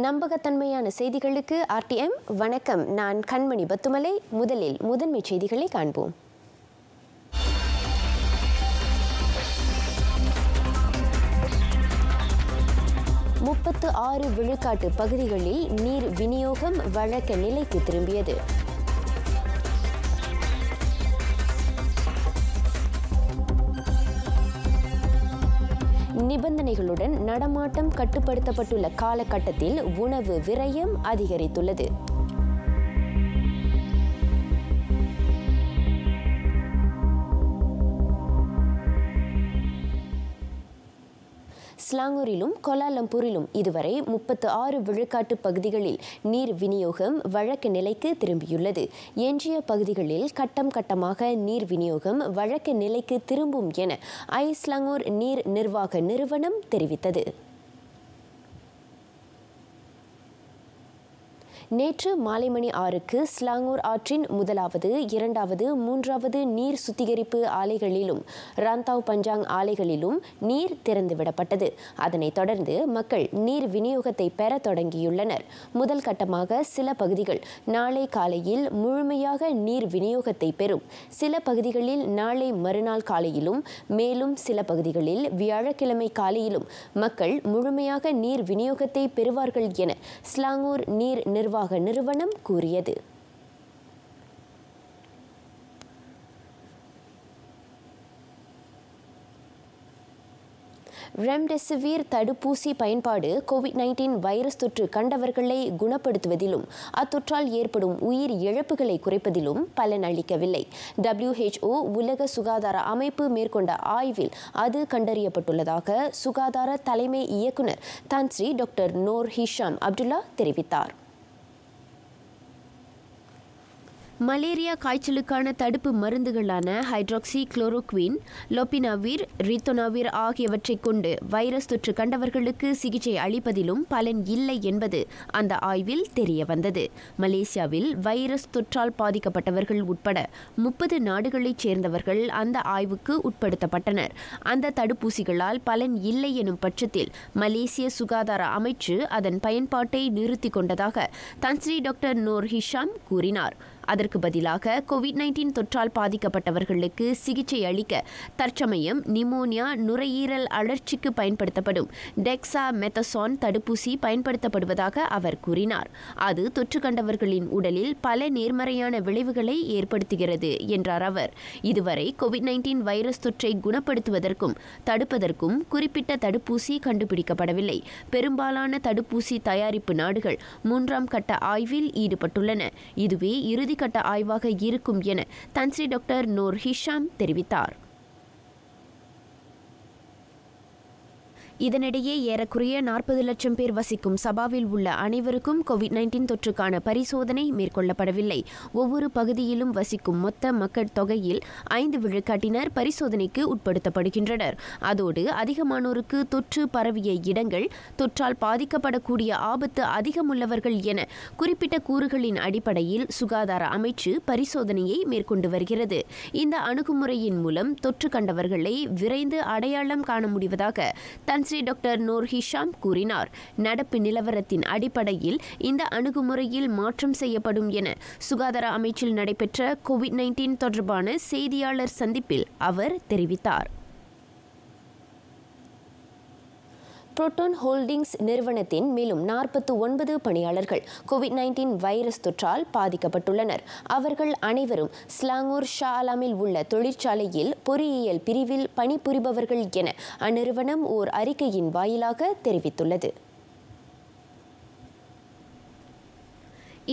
நம்பகத்தன்மையான செய்திகளுக்கு RTM வணக்கம். நான் கண்மணி பத்துமலை. முதலில் முதன்மை செய்திகளை காண்போம். முப்பத்து 6 விழுக்காட்டு பகுதிகளில் நீர் விநியோகம் வழக்க நிலைக்கு திரும்பியது. நிபந்தனைகளுடன் நடமாட்டம் கட்டுப்படுத்தப்பட்டுள்ள காலகட்டத்தில் உணவு விரயம் அதிகரித்துள்ளது. ஸ்லாங்கூரிலும் கோலாலம்பூரிலும் இதுவரை 36 விழுக்காட்டு பகுதிகளில் நீர் விநியோகம் வழக்க நிலைக்கு திரும்பியுள்ளது. எஞ்சிய பகுதிகளில் கட்டம் கட்டமாக நீர் விநியோகம் வழக்க நிலைக்கு திரும்பும் என ஸ்லாங்கூர் நீர் நிர்வாக நிறுவனம் தெரிவித்தது. நேற்று மாலை மணி 6க்கு ஸ்லாங்கூர் ஆற்றின் முதலாவது, இரண்டாவது, மூன்றாவது நீர் சுத்திகரிப்பு ஆலைகளிலும் ராந்தாவ் பஞ்சாங் ஆலைகளிலும் நீர் திறந்துவிடப்பட்டது. அதனைத் தொடர்ந்து மக்கள் நீர் விநியோகத்தை பெற தொடங்கியுள்ளனர். முதல் கட்டமாக சில பகுதிகள் நாளை காலையில் முழுமையாக நீர் விநியோகத்தை பெறும். சில பகுதிகளில் நாளை மறுநாள் காலையிலும், மேலும் சில பகுதிகளில் வியாழக்கிழமை காலையிலும் மக்கள் முழுமையாக நீர் விநியோகத்தை பெறுவார்கள் என ஸ்லாங்கூர் நீர் நிர்வாக நிறுவனம் கூறியது. ரெம்டெசிவிர் தடுப்பூசி பயன்பாடு COVID-19 வைரஸ் தொற்று கண்டவர்களை குணப்படுத்துவதிலும் அத்தொற்றால் ஏற்படும் உயிர் இழப்புகளை குறைப்பதிலும் பலன் அளிக்கவில்லை. WHO உலக சுகாதார அமைப்பு மேற்கொண்ட ஆய்வில் அது கண்டறியப்பட்டுள்ளதாக சுகாதார தலைமை இயக்குனர் Tan Sri doctor Noor Hisham Abdullah தெரிவித்தார். மலேரியா காய்ச்சலுக்கான தடுப்பு மருந்துகளான ஹைட்ராக்சி குளோரோக்வின், லோபினாவிர், ரித்தோனாவிர் ஆகியவற்றை கொண்டு வைரஸ் தொற்று கண்டவர்களுக்கு சிகிச்சை அளிப்பதிலும் பலன் இல்லை என்பது அந்த ஆய்வில் தெரிய வந்தது. மலேசியாவில் வைரஸ் தொற்றால் பாதிக்கப்பட்டவர்கள் உட்பட 30 நாடுகளைச் சேர்ந்தவர்கள் அந்த ஆய்வுக்கு உட்படுத்தப்பட்டனர். அந்த தடுப்பூசிகளால் பலன் இல்லை எனும் பட்சத்தில் மலேசிய சுகாதார அமைச்சு அதன் பயன்பாட்டை நிறுத்திக் கொண்டதாக தன்ஸ்ரீ டாக்டர் நோர் ஹிஷாம் கூறினார். அதற்கு பதிலாக COVID-19 தொற்றால் பாதிக்கப்பட்டவர்களுக்கு சிகிச்சை அளிக்க தற்சமயம் நிமோனியா, நுரையீரல் அழற்சிக்கு பயன்படுத்தப்படும் டெக்ஸாமெத்தசான் தடுப்பூசி பயன்படுத்தப்படுவதாக அவர் கூறினார். அது தொற்று கண்டவர்களின் உடலில் பல நேர்மறையான விளைவுகளை ஏற்படுத்துகிறது என்றார் அவர். இதுவரை COVID-19 வைரஸ் தொற்றை குணப்படுத்துவதற்கும் தடுப்பதற்கும் குறிப்பிட்ட தடுப்பூசி கண்டுபிடிக்கப்படவில்லை. பெரும்பாலான தடுப்பூசி தயாரிப்பு நாடுகள் 3ஆம் கட்ட ஆய்வில் ஈடுபட்டுள்ளன. இதுவே இறுதிக்கட்ட ஆய்வாக இருக்கும் என தன்ஸ்ரீ டாக்டர் நோர் ஹிஷாம் தெரிவித்தார். இதனிடையே ஏறக்குறைய 40 லட்சம் பேர் வசிக்கும் சபாவில் உள்ள அனைவருக்கும் COVID-19 தொற்றுக்கான பரிசோதனை மேற்கொள்ளப்படவில்லை. ஒவ்வொரு பகுதியிலும் வசிக்கும் மொத்த மக்கள் தொகையில் 5 விழுக்காட்டினர் பரிசோதனைக்கு உட்படுத்தப்படுகின்றனர். அதோடு அதிகமானோருக்கு தொற்று பரவிய இடங்கள், தொற்றால் பாதிக்கப்படக்கூடிய ஆபத்து அதிகமுள்ளவர்கள் என குறிப்பிட்ட கூறுகளின் அடிப்படையில் சுகாதார அமைச்சு பரிசோதனையை மேற்கொண்டு வருகிறது. இந்த அணுகுமுறையின் மூலம் தொற்று கண்டவர்களை விரைந்து அடையாளம் காண முடிவதாக தன்ஸ்ரீ டாக்டர் நோர் ஹிஷாம் கூறினார். நடப்பு நிலவரத்தின் அடிப்படையில் இந்த அணுகுமுறையில் மாற்றம் செய்யப்படும் என சுகாதார அமைச்சில் நடைபெற்ற COVID-19 தொடர்பான செய்தியாளர் சந்திப்பில் அவர் தெரிவித்தார். புரோட்டான் ஹோல்டிங்ஸ் நிறுவனத்தின் மேலும் 49 பணியாளர்கள் COVID-19 வைரஸ் தொற்றால் பாதிக்கப்பட்டுள்ளனர். அவர்கள் அனைவரும் ஸ்லாங்கூர் ஷா அலாமில் உள்ள தொழிற்சாலையில் பொறியியல் பிரிவில் பணிபுரிபவர்கள் என அந்நிறுவனம் ஓர் அறிக்கையின் வாயிலாக தெரிவித்துள்ளது.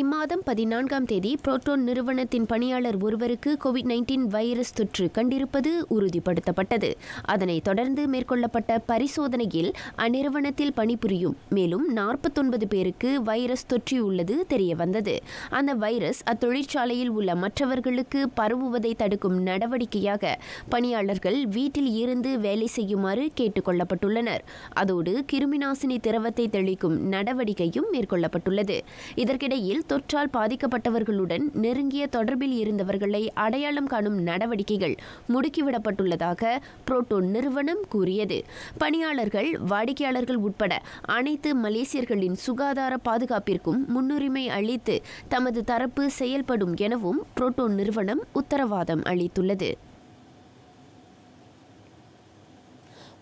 இம்மாதம் 14ஆம் தேதி புரோட்டான் நிறுவனத்தின் பணியாளர் ஒருவருக்கு COVID-19 வைரஸ் தொற்று கண்டிருப்பது உறுதிப்படுத்தப்பட்டது. அதனைத் தொடர்ந்து மேற்கொள்ளப்பட்ட பரிசோதனையில் அந்நிறுவனத்தில் பணிபுரியும் மேலும் 49 பேருக்கு வைரஸ் தொற்றியுள்ளது தெரியவந்தது. அந்த வைரஸ் அத்தொழிற்சாலையில் உள்ள மற்றவர்களுக்கு பரவுவதை தடுக்கும் நடவடிக்கையாக பணியாளர்கள் வீட்டில் இருந்து வேலை செய்யுமாறு கேட்டுக் கொள்ளப்பட்டுள்ளனர். அதோடு கிருமிநாசினி திரவத்தை தெளிக்கும் நடவடிக்கையும் மேற்கொள்ளப்பட்டுள்ளது. இதற்கிடையில் நிலையில் தொற்றால் பாதிக்கப்பட்டவர்களுடன் நெருங்கிய தொடர்பில் இருந்தவர்களை அடையாளம் காணும் நடவடிக்கைகள் முடுக்கிவிடப்பட்டுள்ளதாக புரோட்டோன் நிறுவனம் கூறியது. பணியாளர்கள், வாடிக்கையாளர்கள் உட்பட அனைத்து மலேசியர்களின் சுகாதார பாதுகாப்பிற்கும் முன்னுரிமை அளித்து தமது தரப்பு செயல்படும் எனவும் புரோட்டோன் நிறுவனம் உத்தரவாதம் அளித்துள்ளது.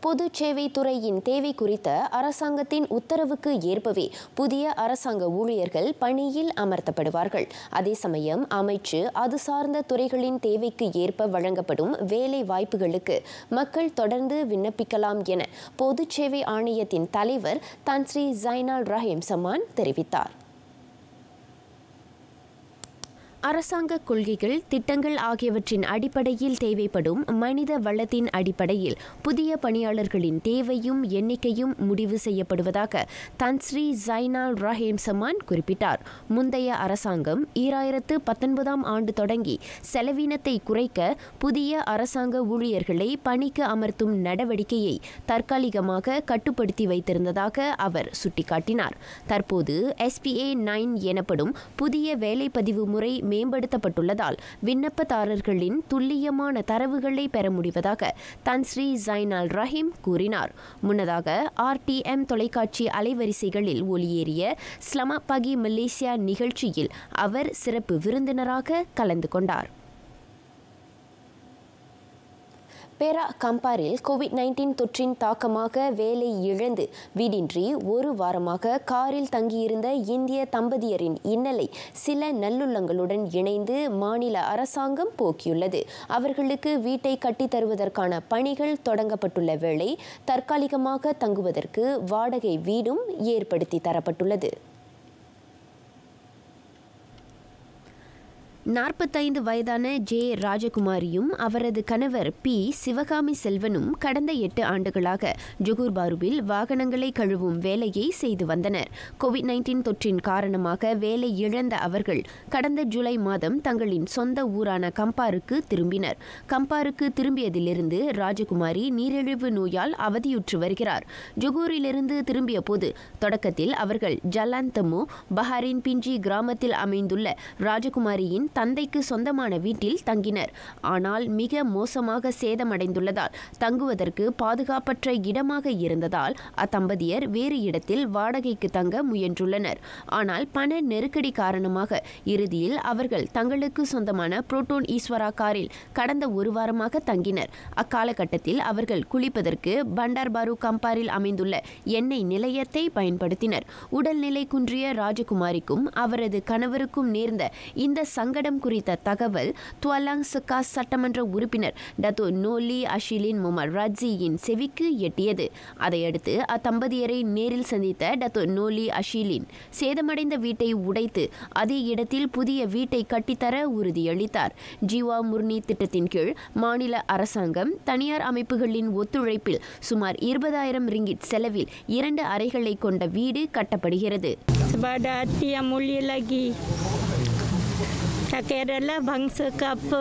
பொது சேவை துறையின் தேவை குறித்த அரசாங்கத்தின் உத்தரவுக்கு ஏற்பவே புதிய அரசாங்க ஊழியர்கள் பணியில் அமர்த்தப்படுவார்கள். அதே சமயம் அமைச்சு அது சார்ந்த துறைகளின் தேவைக்கு ஏற்ப வழங்கப்படும் வேலை வாய்ப்புகளுக்கு மக்கள் தொடர்ந்து விண்ணப்பிக்கலாம் என பொது சேவை ஆணையத்தின் தலைவர் தான் ஸ்ரீ ஜைனால் ரஹீம் சமான் தெரிவித்தார். அரசாங்க கொள்கைகள், திட்டங்கள் ஆகியவற்றின் அடிப்படையில் தேவைப்படும் மனித வளத்தின் அடிப்படையில் புதிய பணியாளர்களின் தேவையும் எண்ணிக்கையும் முடிவு செய்யப்படுவதாக தான் ஸ்ரீ ஜைனால் ரஹீம் சமான் குறிப்பிட்டார். முந்தைய அரசாங்கம் 2019ஆம் ஆண்டு தொடங்கி செலவினத்தை குறைக்க புதிய அரசாங்க ஊழியர்களை பணிக்கு அமர்த்தும் நடவடிக்கையை தற்காலிகமாக கட்டுப்படுத்தி வைத்திருந்ததாக அவர் சுட்டிக்காட்டினார். தற்போது SPA 9 எனப்படும் புதிய வேலைப்பதிவு முறை மேம்படுத்தப்பட்டுள்ளதால் விண்ணப்பதாரர்களின் துல்லியமான தரவுகளை பெற முடிவதாக தான் ஸ்ரீ ஜைனால் ரஹீம் கூறினார். முன்னதாக RTM தொலைக்காட்சி அலைவரிசைகளில் ஒளியேறிய ஸ்லமாட் பகி மலேசியா நிகழ்ச்சியில் அவர் சிறப்பு விருந்தினராக கலந்து கொண்டார். பெராக் கம்பாரில் COVID-19 தொற்றின் தாக்கமாக வேலை இழந்து வீடின்றி ஒரு வாரமாக காரில் தங்கியிருந்த இந்திய தம்பதியரின் இன்னலை சில நல்லுள்ளங்களுடன் இணைந்து மாநில அரசாங்கம் போக்கியுள்ளது. அவர்களுக்கு வீட்டை கட்டித்தருவதற்கான பணிகள் தொடங்கப்பட்டுள்ள வேளை தற்காலிகமாக தங்குவதற்கு வாடகை வீடும் ஏற்படுத்தி தரப்பட்டுள்ளது. 45 வயதான ஜே ராஜகுமாரியும் அவரது கணவர் P சிவகாமி செல்வனும் கடந்த 8 ஆண்டுகளாக ஜொகூர் பாருவில் வாகனங்களை கழுவும் வேலையை செய்து வந்தனர். COVID-19 தொற்றின் காரணமாக வேலை இழந்த அவர்கள் கடந்த ஜூலை மாதம் தங்களின் சொந்த ஊரான கம்பாருக்கு திரும்பினர். கம்பாருக்கு திரும்பியதிலிருந்து ராஜகுமாரி நீரிழிவு நோயால் அவதியுற்று வருகிறார். ஜொகூரிலிருந்து திரும்பிய போது தொடக்கத்தில் அவர்கள் ஜலான் தமோ பஹாரின் பிஞ்சி கிராமத்தில் அமைந்துள்ள ராஜகுமாரியின் தந்தைக்கு சொந்தமான வீட்டில் தங்கினர். ஆனால் மிக மோசமாக சேதமடைந்துள்ளதால் தங்குவதற்கு பாதுகாப்பற்ற இடமாக இருந்ததால் அத்தம்பதியர் வேறு இடத்தில் வாடகைக்கு தங்க முயன்றுள்ளனர். ஆனால் பண நெருக்கடி காரணமாக இறுதியில் அவர்கள் தங்களுக்கு சொந்தமான புரோட்டோன் ஈஸ்வரா காரில் கடந்த ஒரு வாரமாக தங்கினர். அக்காலகட்டத்தில் அவர்கள் குளிப்பதற்கு பண்டார் பாரு கம்பாரில் அமைந்துள்ள எண்ணெய் நிலையத்தை பயன்படுத்தினர். உடல்நிலை குன்றிய ராஜகுமாரிக்கும் அவரது கணவருக்கும் நேர்ந்த இந்த சங்கடம் குறித்த தகவல் துவாலாங் சக்காஸ் சட்டமன்ற உறுப்பினர் டத்தோ நோலி அஷிலின் முமர் ராஜியின் செவிக்கு எட்டியது. அதையடுத்து அத்தம்பதியரை நேரில் சந்தித்த டத்தோ நோலி அஷிலின் சேதமடைந்த வீட்டை உடைத்து அதே இடத்தில் புதிய வீட்டை கட்டித்தர உறுதியளித்தார். ஜீவா முர்னி திட்டத்தின் கீழ் மாநில அரசாங்கம் தனியார் அமைப்புகளின் ஒத்துழைப்பில் சுமார் 20,000 ரிங்கிட் செலவில் 2 அறைகளை கொண்ட வீடு கட்டப்படுகிறது. Tak kiralah bangsa ke apa,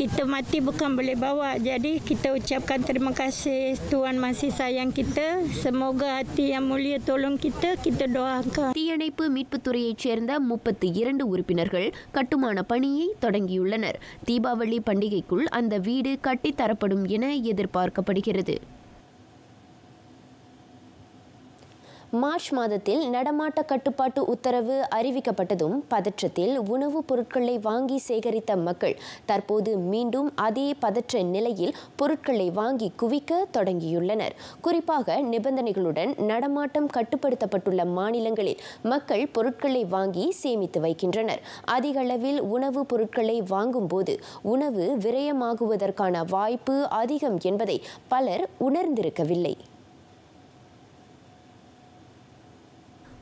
kita mati bukan boleh bawa. Jadi kita ucapkan terima kasih, Tuhan masih sayang kita. Semoga hati yang mulia tolong kita doakan. தீயணைப்பு மீட்புத்துறையைச் சேர்ந்த 32 உறுப்பினர்கள் கட்டுமான பணியை தொடங்கியுள்ளனர். தீபாவளி பண்டிகைக்குள் அந்த வீடு கட்டித்தரப்படும் என எதிர்பார்க்கப்படுகிறது. மார்ச் மாதத்தில் நடமாட்ட கட்டுப்பாட்டு உத்தரவு அறிவிக்கப்பட்டதும் பதற்றத்தில் உணவுப் பொருட்களை வாங்கி சேகரித்த மக்கள் தற்போது மீண்டும் அதே பதற்ற நிலையில் பொருட்களை வாங்கி குவிக்க தொடங்கியுள்ளனர். குறிப்பாக நிபந்தனைகளுடன் நடமாட்டம் கட்டுப்படுத்தப்பட்டுள்ள மாநிலங்களில் மக்கள் பொருட்களை வாங்கி சேமித்து வைக்கின்றனர். அதிக அளவில் உணவுப் பொருட்களை வாங்கும் போது உணவு விரயமாகுவதற்கான வாய்ப்பு அதிகம் என்பதை பலர் உணர்ந்திருக்கவில்லை.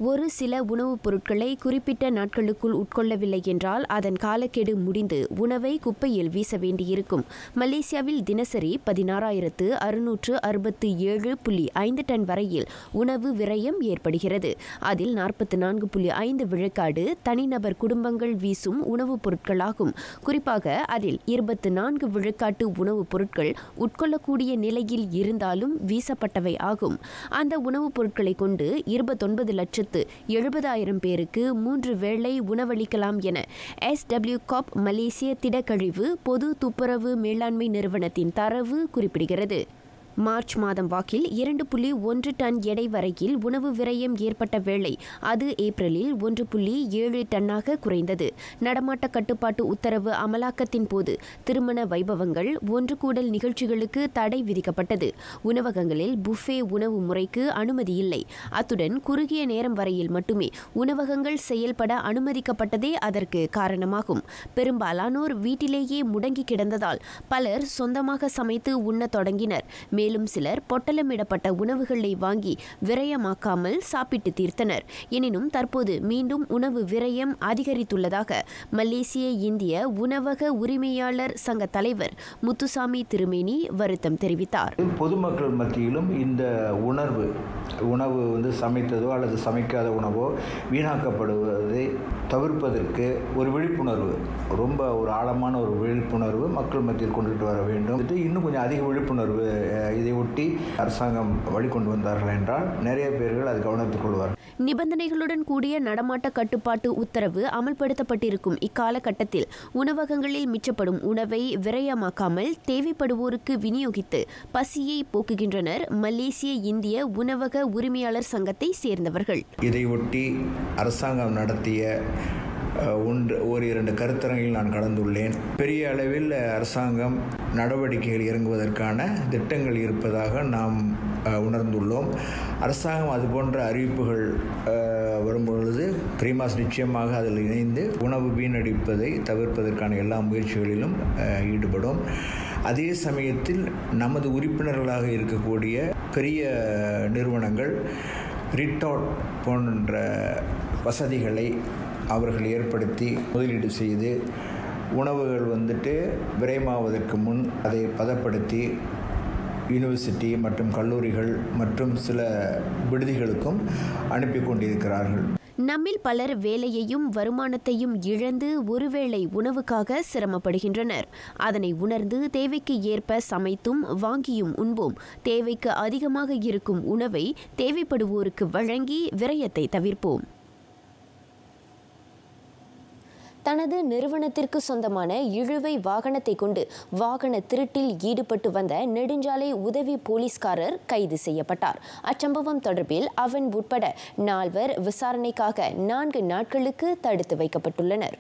ஒரு சில உணவுப் பொருட்களை குறிப்பிட்ட நாட்களுக்குள் உட்கொள்ளவில்லை என்றால் அதன் காலக்கெடு முடிந்து உணவை குப்பையில் வீச வேண்டியிருக்கும். மலேசியாவில் தினசரி 16,667.5 டன் வரையில் உணவு விரயம் ஏற்படுகிறது. அதில் 44.5 விழுக்காடு தனிநபர் குடும்பங்கள் வீசும் உணவுப் பொருட்களாகும். குறிப்பாக அதில் 24 விழுக்காட்டு உணவுப் பொருட்கள் உட்கொள்ளக்கூடிய நிலையில் இருந்தாலும் வீசப்பட்டவை ஆகும். அந்த உணவுப் பொருட்களை கொண்டு 29 1,70,000 பேருக்கு 3 வேளை உணவளிக்கலாம் என SW Corp மலேசிய திடக்கழிவு பொது துப்புரவு மேலாண்மை நிறுவனத்தின் தரவு குறிப்பிடுகிறது. மார்ச் மாதம் வாக்கில் 2.1 டன் எடை வரையில் உணவு விரயம் ஏற்பட்ட வேளை அது ஏப்ரலில் 1.7 டன்னாக குறைந்தது. நடமாட்ட கட்டுப்பாட்டு உத்தரவு அமலாக்கத்தின் போது திருமண வைபவங்கள், ஒன்று கூடல் நிகழ்ச்சிகளுக்கு தடை விதிக்கப்பட்டது. உணவகங்களில் புஃபே உணவு முறைக்கு அனுமதி இல்லை. அத்துடன் குறுகிய நேரம் வரையில் மட்டுமே உணவகங்கள் செயல்பட அனுமதிக்கப்பட்டதே அதற்கு காரணமாகும். பெரும்பாலானோர் வீட்டிலேயே முடங்கி கிடந்ததால் பலர் சொந்தமாக சமைத்து உண்ணத் தொடங்கினர். மேலும் சிலர் பொட்டலமிடப்பட்ட உணவுகளை வாங்கி விரயமாக்காமல் சாப்பிட்டு தீர்த்தனர். எனினும் தற்போது மீண்டும் உணவு விரயம் அதிகரித்துள்ளதாக மலேசிய இந்திய உணவக உரிமையாளர் சங்க தலைவர் முத்துசாமி திருமேனி வருத்தம் தெரிவித்தார். பொதுமக்கள் மத்தியிலும் இந்த உணவு சமைத்ததோ அல்லது சமைக்காத உணவோ வீணாக்கப்படுவதை தவிர்ப்பதற்கு ஒரு விழிப்புணர்வு, ரொம்ப ஒரு ஆழமான ஒரு விழிப்புணர்வு மக்கள் மத்தியில் கொண்டுட்டு வர வேண்டும். இன்னும் கொஞ்சம் அதிக விழிப்புணர்வு இதை ஒட்டி அரசாங்கம் வழிகொண்டு வந்தார்கள் என்றால் நிறைய பேர்கள் அது கவனத்துக் கொள்வார். நிபந்தனைகளுடன் கூடிய நடமாட்ட கட்டுப்பாட்டு உத்தரவு அமல்படுத்தப்பட்டிருக்கும் இக்காலகட்டத்தில் உணவகங்களில் மிச்சப்படும் உணவை விரயமாக்காமல் தேவைப்படுவோருக்கு விநியோகித்து பசியை போக்குகின்றனர் மலேசிய இந்திய உணவக உரிமையாளர் சங்கத்தை சேர்ந்தவர்கள். இதை ஒட்டி அரசாங்கம் நடத்திய 1-2 கருத்தரங்கில் நான் கலந்துள்ளேன். பெரிய அளவில் அரசாங்கம் நடவடிக்கைகள் இறங்குவதற்கான திட்டங்கள் இருப்பதாக நாம் உணர்ந்துள்ளோம். அரசாங்கம் அதுபோன்ற அறிவிப்புகள் வரும்பொழுது பிரிமாஸ் நிச்சயமாக அதில் இணைந்து உணவு வீணடிப்பதை தவிர்ப்பதற்கான எல்லா முயற்சிகளிலும் ஈடுபடும். அதே சமயத்தில் நமது உறுப்பினர்களாக இருக்கக்கூடிய பெரிய நிறுவனங்கள் ரிட்டாட் போன்ற வசதிகளை அவர்கள் ஏற்படுத்தி முதலீடு செய்து உணவுகள் விரயமாவதற்கு முன் அதை பதப்படுத்தி யூனிவர்சிட்டி மற்றும் கல்லூரிகள் மற்றும் சில விடுதிகளுக்கும் அனுப்பி கொண்டிருக்கிறார்கள். நம்மில் பலர் வேலையையும் வருமானத்தையும் இழந்து ஒருவேளை உணவுக்காக சிரமப்படுகின்றனர். அதனை உணர்ந்து தேவைக்கு ஏற்ப சமைத்தும் வாங்கியும் உண்போம். தேவைக்கு அதிகமாக இருக்கும் உணவை தேவைப்படுவோருக்கு வழங்கி விரயத்தை தவிர்ப்போம். தனது நிறுவனத்திற்கு சொந்தமான இழுவை வாகனத்தை கொண்டு வாகன திருட்டில் ஈடுபட்டு வந்த நெடுஞ்சாலை உதவி போலீஸ்காரர் கைது செய்யப்பட்டார். அச்சம்பவம் தொடர்பில் அவன் உட்பட 4 விசாரணைக்காக 4 நாட்களுக்கு தடுத்து வைக்கப்பட்டுள்ளனர்.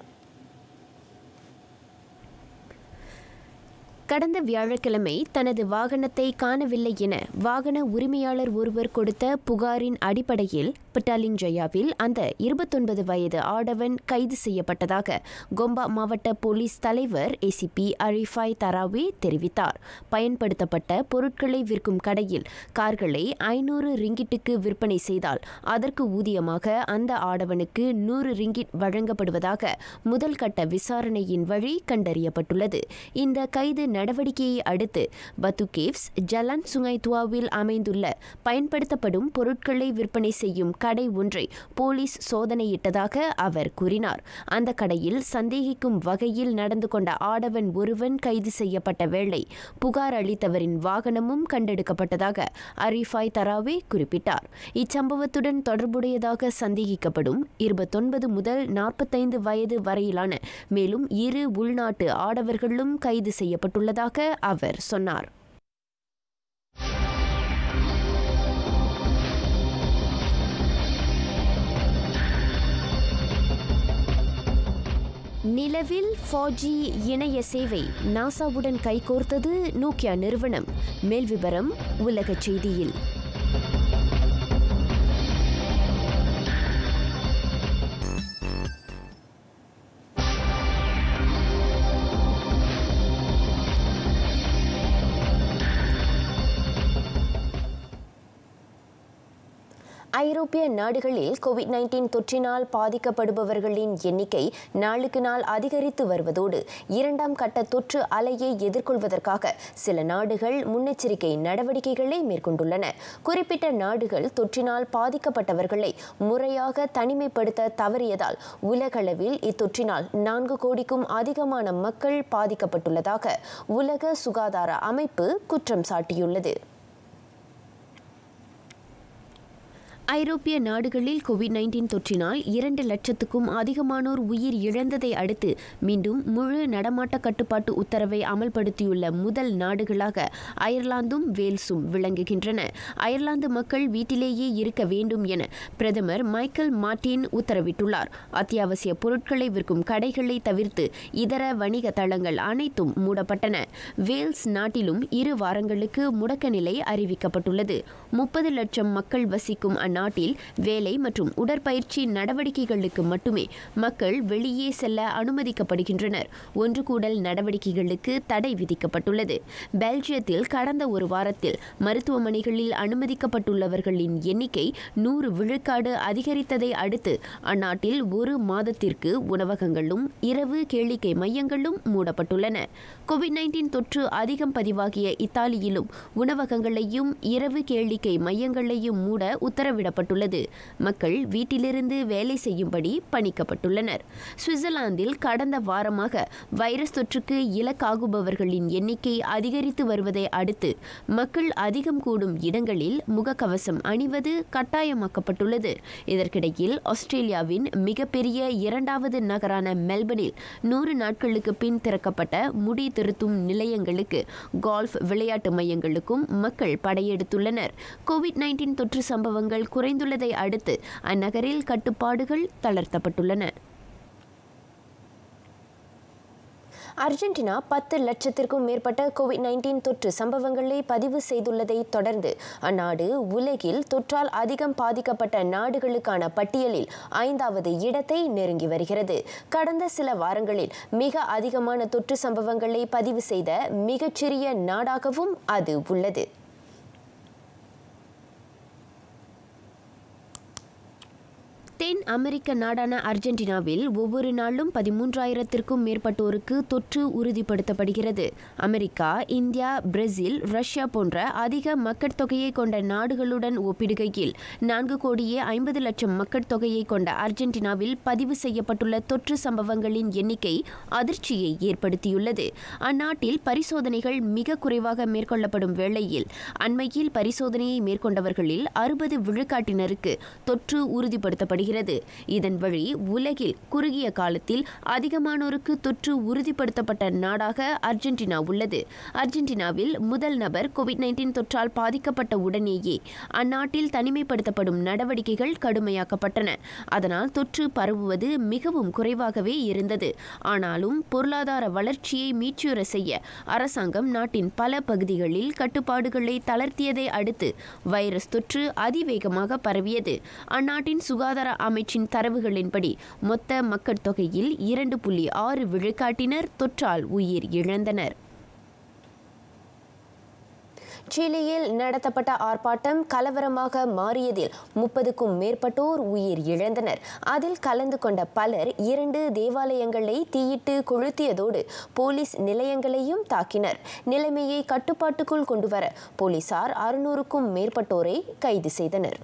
கடந்த வியாழக்கிழமை தனது வாகனத்தை காணவில்லை என வாகன உரிமையாளர் ஒருவர் கொடுத்த புகாரின் அடிப்படையில் பட்டாலிங் ஜயாவில் அந்த 29 வயது ஆடவன் கைது செய்யப்பட்டதாக கொம்பா மாவட்ட போலீஸ் தலைவர் ACP அரிஃபாய் தராவே தெரிவித்தார். பயன்படுத்தப்பட்ட பொருட்களை விற்கும் கடையில் கார்களை 500 ரிங்கிட்டுக்கு விற்பனை செய்தால் அதற்கு ஊதியமாக அந்த ஆடவனுக்கு 100 ரிங்கிட் வழங்கப்படுவதாக முதல் கட்ட விசாரணையின் வழி கண்டறியப்பட்டுள்ளது. இந்த கைது நடவடிக்கையை அடுத்து பத்து கேவ்ஸ் ஜலான் சுங்கை துவாவில் அமைந்துள்ள பயன்படுத்தப்படும் பொருட்களை விற்பனை செய்யும் கடை ஒன்றை போலீஸ் சோதனையிட்டதாக அவர் கூறினார். அந்த கடையில் சந்தேகிக்கும் வகையில் நடந்து கொண்ட ஆடவன் ஒருவன் கைது செய்யப்பட்ட வேளை புகார் அளித்தவரின் வாகனமும் கண்டெடுக்கப்பட்டதாக அரிஃபாய் தராவே குறிப்பிட்டார். இச்சம்பவத்துடன் தொடர்புடையதாக சந்தேகிக்கப்படும் 29 முதல் 45 வயது வரையிலான மேலும் 2 உள்நாட்டு ஆடவர்களும் கைது செய்யப்பட்டுள்ளதாக அவர் சொன்னார். நிலவில் 4G இணைய சேவை நாசாவுடன் கைகோர்த்தது நோக்கியா நிறுவனம். மேல் விபரம் உலக செய்தியில். ஐரோப்பிய நாடுகளில் கோவிட்-19 தொற்றினால் பாதிக்கப்படுபவர்களின் எண்ணிக்கை நாளுக்கு நாள் அதிகரித்து வருவதோடு 2ஆம் கட்ட தொற்று அலையை எதிர்கொள்வதற்காக சில நாடுகள் முன்னெச்சரிக்கை நடவடிக்கைகளை மேற்கொண்டுள்ளன. குறிப்பிட்ட நாடுகள் தொற்றினால் பாதிக்கப்பட்டவர்களை முறையாக தனிமைப்படுத்த தவறியதால் உலகளவில் இத்தொற்றினால் 4 கோடிக்கும் அதிகமான மக்கள் பாதிக்கப்பட்டுள்ளதாக உலக சுகாதார அமைப்பு குற்றம் சாட்டியுள்ளது. ஐரோப்பிய நாடுகளில் கோவிட்-19 தொற்றினால் 2 லட்சத்துக்கும் அதிகமானோர் உயிர் இழந்ததை அடுத்து மீண்டும் முழு நடமாட்ட கட்டுப்பாட்டு உத்தரவை அமல்படுத்தியுள்ள முதல் நாடுகளாக அயர்லாந்தும் வேல்ஸும் விளங்குகின்றன. அயர்லாந்து மக்கள் வீட்டிலேயே இருக்க வேண்டும் என பிரதமர் மைக்கேல் மார்டின் உத்தரவிட்டுள்ளார். அத்தியாவசிய பொருட்களை விற்கும் கடைகளை தவிர்த்து இதர வணிக தளங்கள் அனைத்தும் மூடப்பட்டன. வேல்ஸ் நாட்டிலும் 2 வாரங்களுக்கு முடக்க நிலை அறிவிக்கப்பட்டுள்ளது. 30 லட்சம் மக்கள் வசிக்கும் நாட்டில் வேலை மற்றும் உடற்பயிற்சி நடவடிக்கைகளுக்கு மட்டுமே மக்கள் வெளியே செல்ல அனுமதிக்கப்படுகின்றனர். ஒன்று கூடல் நடவடிக்கைகளுக்கு தடை விதிக்கப்பட்டுள்ளது. பெல்ஜியத்தில் கடந்த ஒரு வாரத்தில் மருத்துவமனைகளில் அனுமதிக்கப்பட்டுள்ளவர்களின் எண்ணிக்கை 100 விழுக்காடு அதிகரித்ததை அடுத்து அந்நாட்டில் ஒரு மாதத்திற்கு உணவகங்களும் இரவு கேளிக்கை மையங்களும் மூடப்பட்டுள்ளன. கோவிட்-19 தொற்று அதிகம் பதிவாகிய இத்தாலியிலும் உணவகங்களையும் இரவு கேளிக்கை மையங்களையும் மூட உத்தரவிடப்பட்டுள்ளது. மக்கள் வீட்டிலிருந்து வேலை செய்யும்படி பணிக்கப்பட்டுள்ளனர். சுவிட்சர்லாந்தில் கடந்த வாரமாக வைரஸ் தொற்றுக்கு இலக்காகுபவர்களின் எண்ணிக்கை அதிகரித்து வருவதை அடுத்து மக்கள் அதிகம் கூடும் இடங்களில் முகக்கவசம் அணிவது கட்டாயமாக்கப்பட்டுள்ளது. இதற்கிடையில் ஆஸ்திரேலியாவின் மிகப்பெரிய 2வது நகரான மெல்பர்னில் 100 நாட்களுக்கு பின் திறக்கப்பட்ட முடி திருத்தும் நிலையங்களுக்கு கோல்ஃப் விளையாட்டு மையங்களுக்கும் மக்கள் படையெடுத்துள்ளனர். கோவிட்-19 தொற்று சம்பவங்கள் குறைந்துள்ளதை அடுத்து அந்நகரில் கட்டுப்பாடுகள் தளர்த்தப்பட்டுள்ளன. அர்ஜென்டினா 10 லட்சத்திற்கும் மேற்பட்ட கோவிட்-19 தொற்று சம்பவங்களை பதிவு செய்துள்ளதை தொடர்ந்து அந்நாடு உலகில் தொற்றால் அதிகம் பாதிக்கப்பட்ட நாடுகளுக்கான பட்டியலில் 5வது இடத்தை நெருங்கி வருகிறது. கடந்த சில வாரங்களில் மிக அதிகமான தொற்று சம்பவங்களை பதிவு செய்த மிகச்சிறிய நாடாகவும் அது உள்ளது. தென் அமெரிக்க நாடான அர்ஜென்டினாவில் ஒவ்வொரு நாளும் 13,000த்திற்கும் மேற்பட்டோருக்கு தொற்று உறுதிப்படுத்தப்படுகிறது. அமெரிக்கா, இந்தியா, பிரேசில், ரஷ்யா போன்ற அதிக மக்கள் தொகையை கொண்ட நாடுகளுடன் ஒப்பிடுகையில் 4,50,00,000 மக்கள் தொகையை கொண்ட அர்ஜென்டினாவில் பதிவு செய்யப்பட்டுள்ள தொற்று சம்பவங்களின் எண்ணிக்கை அதிர்ச்சியை ஏற்படுத்தியுள்ளது. அந்நாட்டில் பரிசோதனைகள் மிக குறைவாக மேற்கொள்ளப்படும் வேளையில் அண்மையில் பரிசோதனையை மேற்கொண்டவர்களில் 60 விழுக்காட்டினருக்கு தொற்று உறுதிப்படுத்தப்படுகிறது. இதன் வழி உலகில் குறுகிய காலத்தில் அதிகமானோருக்கு தொற்று உறுதிப்படுத்தப்பட்ட நாடாக அர்ஜென்டினா உள்ளது. அர்ஜென்டினாவில் முதல் நபர் கோவிட்-19 தொற்றால் பாதிக்கப்பட்ட உடனேயே அந்நாட்டில் தனிமைப்படுத்தப்படும் நடவடிக்கைகள் கடுமையாக்கப்பட்டன. அதனால் தொற்று பரவுவது மிகவும் குறைவாகவே இருந்தது. ஆனாலும் பொருளாதார வளர்ச்சியை மீட்சியுற செய்ய அரசாங்கம் நாட்டின் பல பகுதிகளில் கட்டுப்பாடுகளை தளர்த்தியதை அடுத்து வைரஸ் தொற்று அதிவேகமாக பரவியது. அந்நாட்டின் சுகாதார அமைச்சின் தரவுகளின்படி மொத்த மக்கள் தொகையில் 2.6 விழுக்காட்டினர் தொற்றால் உயிர் இழந்தனர். சிலியில் நடத்தப்பட்ட ஆர்ப்பாட்டம் கலவரமாக மாறியதில் 30க்கும் மேற்பட்டோர் உயிர் இழந்தனர். அதில் கலந்து கொண்ட பலர் 2 தேவாலயங்களை தீயிட்டு கொளுத்தியதோடு போலீஸ் நிலையங்களையும் தாக்கினர். நிலைமையை கட்டுப்பாட்டுக்குள் கொண்டுவர போலீசார் 600க்கும் மேற்பட்டோரை கைது செய்தனர்.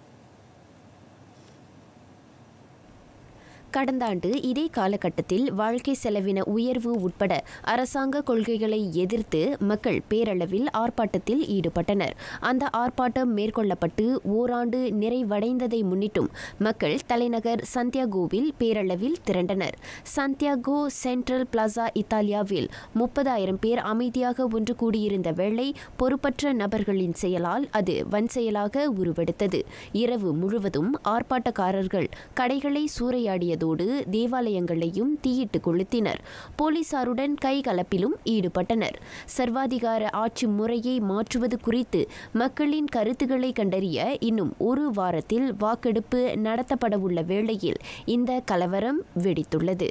கடந்த ஆண்டு இதே காலகட்டத்தில் வாழ்க்கை செலவின உயர்வு உட்பட அரசாங்க கொள்கைகளை எதிர்த்து மக்கள் பேரளவில் ஆர்ப்பாட்டத்தில் ஈடுபட்டனர். அந்த ஆர்ப்பாட்டம் மேற்கொள்ளப்பட்டு ஓராண்டு நிறைவடைந்ததை முன்னிட்டும் மக்கள் தலைநகர் சந்தியாகோவில் பேரளவில் திரண்டனர். சந்தியாகோ சென்ட்ரல் பிளாசா இத்தாலியாவில் 30,000 பேர் அமைதியாக ஒன்று கூடியிருந்த வேளை பொறுப்பற்ற நபர்களின் செயலால் அது வன்செயலாக உருவெடுத்தது. இரவு முழுவதும் ஆர்ப்பாட்டக்காரர்கள் கடைகளை சூறையாடியது தேவாலயங்களையும் தீயிட்டு கொளுத்தினர். போலீசாருடன் கைகலப்பிலும் ஈடுபட்டனர். சர்வாதிகார ஆட்சி முறையை மாற்றுவது குறித்து மக்களின் கருத்துக்களை கண்டறிய இன்னும் ஒரு வாரத்தில் வாக்கெடுப்பு நடத்தப்படவுள்ள வேளையில் இந்த கலவரம் வெடித்துள்ளது.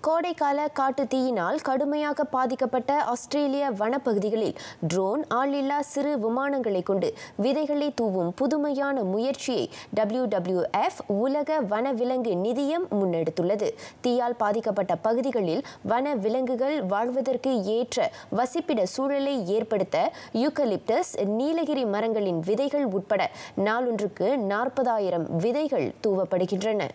கோடைக்கால காட்டு தீயினால் கடுமையாக பாதிக்கப்பட்ட ஆஸ்திரேலிய வனப்பகுதிகளில் ட்ரோன் ஆளில்லா சிறு விமானங்களை கொண்டு விதைகளை தூவும் புதுமையான முயற்சியை WWF உலக வனவிலங்கு நிதியம் முன்னெடுத்துள்ளது. தீயால் பாதிக்கப்பட்ட பகுதிகளில் வன விலங்குகள் வாழ்வதற்கு ஏற்ற வசிப்பிட சூழலை ஏற்படுத்த யூக்கலிப்டஸ், நீலகிரி மரங்களின் விதைகள் உட்பட நாளொன்றுக்கு 40,000 விதைகள் தூவப்படுகின்றன.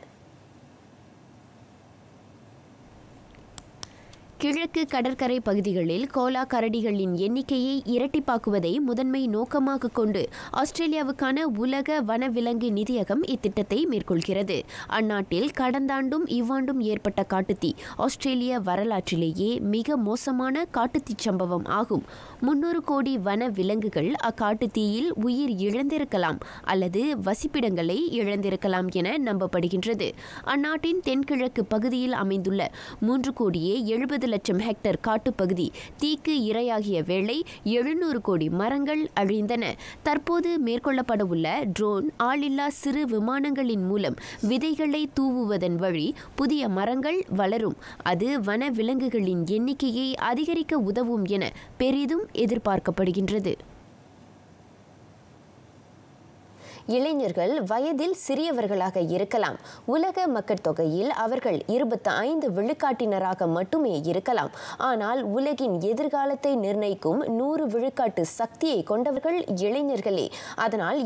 கிழக்கு கடற்கரை பகுதிகளில் கோலா கரடிகளின் எண்ணிக்கையை இரட்டிப்பாக்குவதை முதன்மை நோக்கமாக கொண்டு ஆஸ்திரேலியாவுக்கான உலக வனவிலங்கு நிதியகம் இத்திட்டத்தை மேற்கொள்கிறது. அந்நாட்டில் கடந்த ஆண்டும் இவ்வாண்டும் ஏற்பட்ட காட்டுத்தீ ஆஸ்திரேலிய வரலாற்றிலேயே மிக மோசமான காட்டுத்தீ சம்பவம் ஆகும். 300 கோடி வன விலங்குகள் அக்காட்டுத்தீயில் உயிர் இழந்திருக்கலாம் அல்லது வசிப்பிடங்களை இழந்திருக்கலாம் என நம்பப்படுகின்றது. அந்நாட்டின் தென்கிழக்கு பகுதியில் அமைந்துள்ள 3,70,00,000 ஹெக்டேர் காட்டுப்பகுதி தீக்கு இரையாகிய வேளை 700 கோடி மரங்கள் அழிந்தன. தற்போது மேற்கொள்ளப்படவுள்ள ட்ரோன் ஆளில்லா சிறு விமானங்களின் மூலம் விதைகளை தூவுவதன் வழி புதிய மரங்கள் வளரும். அது வன விலங்குகளின் எண்ணிக்கையை அதிகரிக்க உதவும் என பெரிதும் எதிர்பார்க்கப்படுகின்றது. இளைஞர்கள் வயதில் சிறியவர்களாக இருக்கலாம். உலக மக்கள் தொகையில் அவர்கள் 25 விழுக்காட்டினராக மட்டுமே இருக்கலாம். ஆனால் உலகின் எதிர்காலத்தை நிர்ணயிக்கும் 100 விழுக்காட்டு சக்தியை கொண்டவர்கள் இளைஞர்களே. அதனால்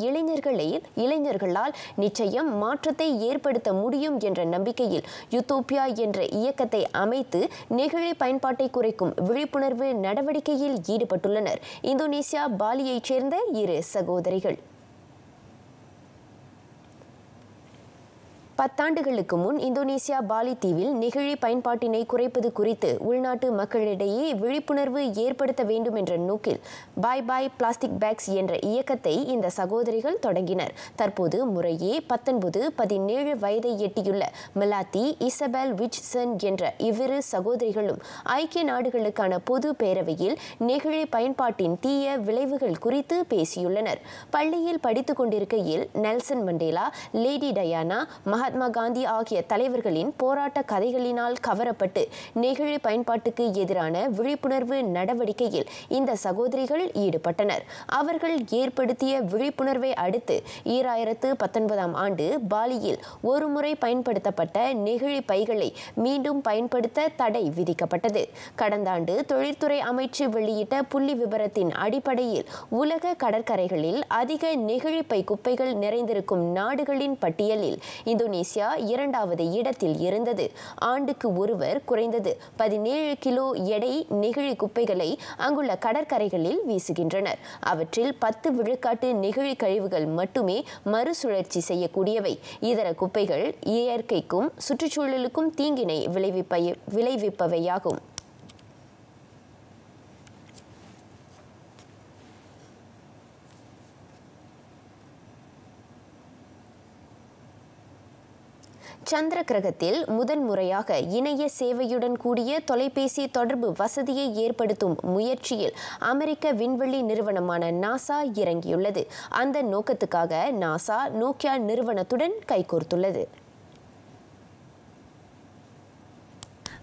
இளைஞர்களால் நிச்சயம் மாற்றத்தை ஏற்படுத்த முடியும் என்ற நம்பிக்கையில் யுத்தோப்பியா என்ற இயக்கத்தை அமைத்து நெகிழி பயன்பாட்டை குறைக்கும் விழிப்புணர்வு நடவடிக்கையில் ஈடுபட்டுள்ளனர் இந்தோனேசியா பாலியைச் சேர்ந்த 2 சகோதரிகள். 10 ஆண்டுகளுக்கு முன் இந்தோனேசியா பாலி தீவில் நெகிழி பயன்பாட்டினை குறைப்பது குறித்து உள்நாட்டு மக்களிடையே விழிப்புணர்வு ஏற்படுத்த வேண்டும் என்ற நோக்கில் பாய் பாய் பிளாஸ்டிக் பேக்ஸ் என்ற இயக்கத்தை இந்த சகோதரிகள் தொடங்கினர். தற்போது முறையே 19, 17 வயதை எட்டியுள்ள மெலாத்தி, இசபெல் விட்சன் என்ற இவ்விரு சகோதரிகளும் ஐக்கிய நாடுகளுக்கான பொது பேரவையில் நெகிழி பயன்பாட்டின் தீய விளைவுகள் குறித்து பேசியுள்ளனர். பள்ளியில் படித்துக் கொண்டிருக்கையில் Nelson Mandela, lady Diana, Mahatma Gandhi ஆகிய தலைவர்களின் போராட்ட கதைகளினால் கவரப்பட்டு நெகிழி பயன்பாட்டுக்கு எதிரான விழிப்புணர்வு நடவடிக்கையில் இந்த சகோதரிகள் ஈடுபட்டனர். அவர்கள் ஏற்படுத்திய விழிப்புணர்வை அடுத்து 2019ஆம் ஆண்டு பாலியில் ஒருமுறை பயன்படுத்தப்பட்ட நெகிழி பைகளை மீண்டும் பயன்படுத்த தடை விதிக்கப்பட்டது. கடந்த ஆண்டு தொழில்துறை அமைச்சு வெளியிட்ட புள்ளி விபரத்தின் அடிப்படையில் உலக கடற்கரைகளில் அதிக நெகிழி பை குப்பைகள் நிறைந்திருக்கும் நாடுகளின் பட்டியலில் இந்தோனேசியா 2வது இடத்தில் இருந்தது. ஆண்டுக்கு ஒருவர் குறைந்தது 17 கிலோ எடை நெகிழி குப்பைகளை அங்குள்ள கடற்கரைகளில் வீசுகின்றனர். அவற்றில் 10 விழுக்காட்டு நெகிழி கழிவுகள் மட்டுமே மறுசுழற்சி செய்யக்கூடியவை. இதர குப்பைகள் இயற்கைக்கும் சுற்றுச்சூழலுக்கும் தீங்கினை விளைவிப்பவையாகும். சந்திர கிரகத்தில் முதன் முறையாக இணைய சேவையுடன் கூடிய தொலைபேசி தொடர்பு வசதியை ஏற்படுத்தும் முயற்சியில் அமெரிக்க விண்வெளி நிறுவனமான நாசா இறங்கியுள்ளது. அந்த நோக்கத்துக்காக நாசா நோக்கியா நிறுவனத்துடன் கைகோர்த்துள்ளது.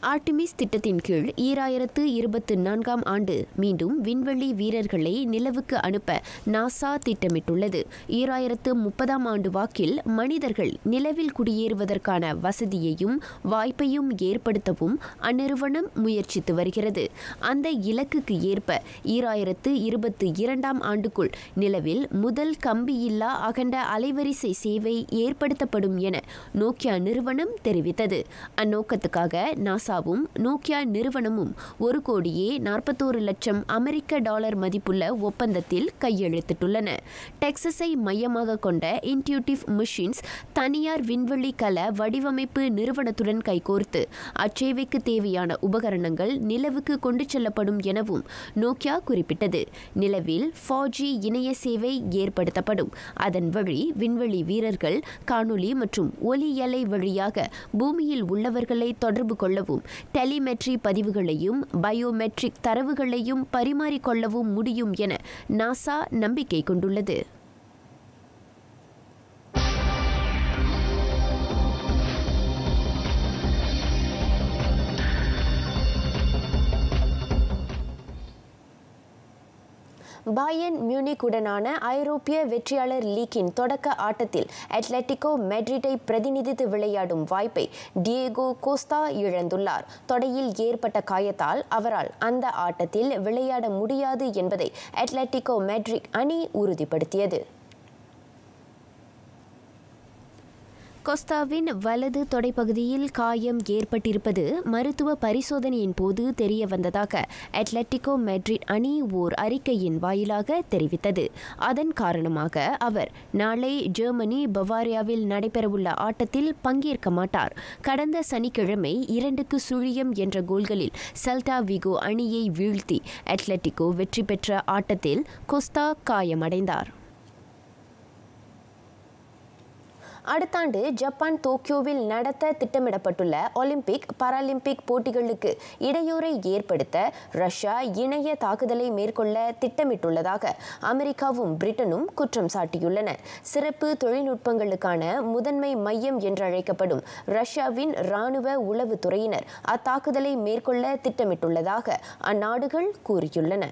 ஆர்டிமிஸ் திட்டத்தின் கீழ் 2024ஆம் ஆண்டு மீண்டும் விண்வெளி வீரர்களை நிலவுக்கு அனுப்ப நாசா திட்டமிட்டுள்ளது. 2030ஆம் ஆண்டு வாக்கில் மனிதர்கள் நிலவில் குடியேறுவதற்கான வசதியையும் வாய்ப்பையும் ஏற்படுத்தவும் அந்நிறுவனம் முயற்சித்து வருகிறது. அந்த இலக்குக்கு ஏற்ப 2022ஆம் ஆண்டுக்குள் நிலவில் முதல் கம்பியில்லா அகண்ட அலைவரிசை சேவை ஏற்படுத்தப்படும் என நோக்கியா நிறுவனம் தெரிவித்தது. அந்நோக்கத்துக்காக நாசாவும் நோக்கியா நிறுவனமும் $1,41,00,000 அமெரிக்க மதிப்புள்ள ஒப்பந்தத்தில் கையெழுத்திட்டுள்ளன. டெக்சஸை மையமாக கொண்ட இன்ட்யூட்டிவ் மிஷின்ஸ் தனியார் விண்வெளி கல வடிவமைப்பு நிறுவனத்துடன் கைகோர்த்து அச்சேவைக்கு தேவையான உபகரணங்கள் நிலவுக்கு கொண்டு செல்லப்படும் எனவும் நோக்கியா குறிப்பிட்டது. நிலவில் 4G இணைய சேவை ஏற்படுத்தப்படும். அதன் வழி விண்வெளி வீரர்கள் காணொலி மற்றும் ஒலியலை வழியாக பூமியில் உள்ளவர்களை தொடர்பு கொள்ளவும் டெலிமெட்ரி பதிவுகளையும் பயோமெட்ரிக் தரவுகளையும் பரிமாறிக்கொள்ளவும் முடியும் என நாசா நம்பிக்கை கொண்டுள்ளது. பாயர்ன் மியூனிக்குடனான ஐரோப்பிய வெற்றியாளர் லீக்கின் தொடக்க ஆட்டத்தில் அட்லெட்டிகோ மெட்ரிட்டை பிரதிநிதித்து விளையாடும் வாய்ப்பை டியேகோ கோஸ்டா இழந்துள்ளார். தொடையில் ஏற்பட்ட காயத்தால் அவரால் அந்த ஆட்டத்தில் விளையாட முடியாது என்பதை அட்லெட்டிகோ மெட்ரிட் அணி உறுதிப்படுத்தியது. கொஸ்தாவின் வலது தொடைப்பகுதியில் காயம் ஏற்பட்டிருப்பது மருத்துவ பரிசோதனையின் போது தெரிய வந்ததாக அட்லெட்டிகோ மேட்ரிட் அணி ஓர் அறிக்கையின் வாயிலாக தெரிவித்தது. அதன் காரணமாக அவர் நாளை ஜெர்மனி பவாரியாவில் நடைபெறவுள்ள ஆட்டத்தில் பங்கேற்க மாட்டார். கடந்த சனிக்கிழமை 2-0 என்ற கோல்களில் செல்டா விகோ அணியை வீழ்த்தி அட்லெட்டிகோ வெற்றி பெற்ற ஆட்டத்தில் கொஸ்தா காயமடைந்தார். அடுத்த ஆண்டு ஜப்பான் டோக்கியோவில் நடத்த திட்டமிடப்பட்டுள்ள ஒலிம்பிக் பாராலிம்பிக் போட்டிகளுக்கு இடையூறை ஏற்படுத்த ரஷ்யா இணைய தாக்குதலை மேற்கொள்ள திட்டமிட்டுள்ளதாக அமெரிக்காவும் பிரிட்டனும் குற்றம் சாட்டியுள்ளன. சிறப்பு தொழில்நுட்பங்களுக்கான முதன்மை மையம் என்றழைக்கப்படும் ரஷ்யாவின் இராணுவ உளவுத்துறையினர் அத்தாக்குதலை மேற்கொள்ள திட்டமிட்டுள்ளதாக அந்நாடுகள் கூறியுள்ளன.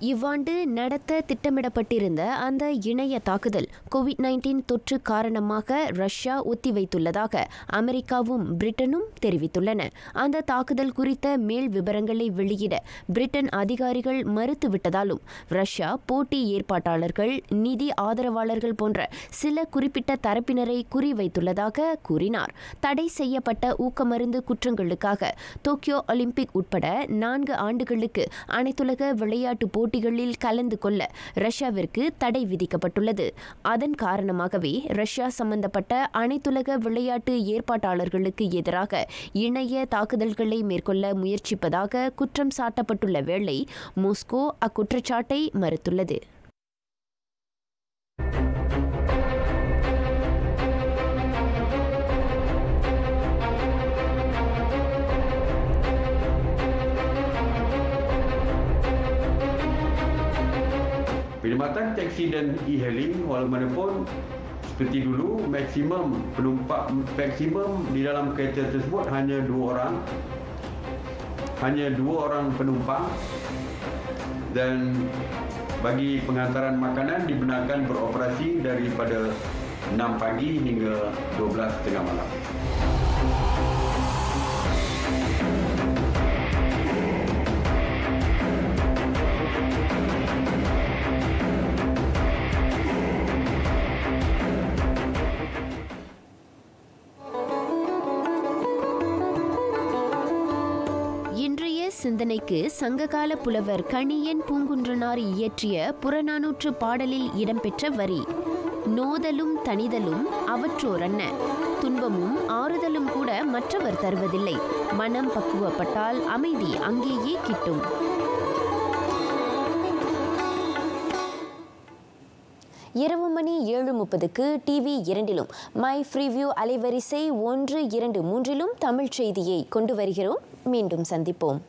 இவ்வாண்டு நடத்த திட்டமிடப்பட்டிருந்த அந்த இணைய தாக்குதல் கோவிட்-19 தொற்று காரணமாக ரஷ்யா ஒத்திவைத்துள்ளதாக அமெரிக்காவும் பிரிட்டனும் தெரிவித்துள்ளன. அந்த தாக்குதல் குறித்த மேல் விவரங்களை வெளியிட பிரிட்டன் அதிகாரிகள் மறுத்துவிட்டதாலும் ரஷ்யா போட்டி ஏற்பாட்டாளர்கள், நிதி ஆதரவாளர்கள் போன்ற சில குறிப்பிட்ட தரப்பினரை குறிவைத்துள்ளதாக கூறினார். தடை செய்யப்பட்ட ஊக்கமருந்து குற்றங்களுக்காக டோக்கியோ ஒலிம்பிக் உட்பட 4 ஆண்டுகளுக்கு அனைத்துலக விளையாட்டு போட்டிகளில் கலந்து கொள்ள ரஷ்யாவிற்கு தடை விதிக்கப்பட்டுள்ளது. அதன் காரணமாகவே ரஷ்யா சம்பந்தப்பட்ட அனைத்துலக விளையாட்டு ஏற்பாட்டாளர்களுக்கு எதிராக இணைய தாக்குதல்களை மேற்கொள்ள முயற்சிப்பதாக குற்றம் சாட்டப்பட்டுள்ள வேளை மாஸ்கோ அக்குற்றச்சாட்டை மறுத்துள்ளது. Perkhidmatan taksi dan e-hailing walaupun seperti dulu maksimum di dalam kereta tersebut hanya 2 orang penumpang, dan bagi penghantaran makanan dibenarkan beroperasi daripada 6 pagi hingga 12:30 malam. இன்றைய சிந்தனைக்கு சங்ககால புலவர் கணியன் பூங்குன்றனார் இயற்றிய புறநானூற்று பாடலில் இடம்பெற்ற வரி: நோதலும் தனிதலும் அவற்றோரன்ன, துன்பமும் ஆறுதலும் கூட மற்றவர் தருவதில்லை, மனம் பக்குவப்பட்டால் அமைதி அங்கேயே கிட்டும். இரவு மணி 7:30க்கு TV 2லும் மை ஃப்ரீவியூ அலைவரிசை 1, 2, 3லும் தமிழ் செய்தியை கொண்டு வருகிறோம். மீண்டும் சந்திப்போம்.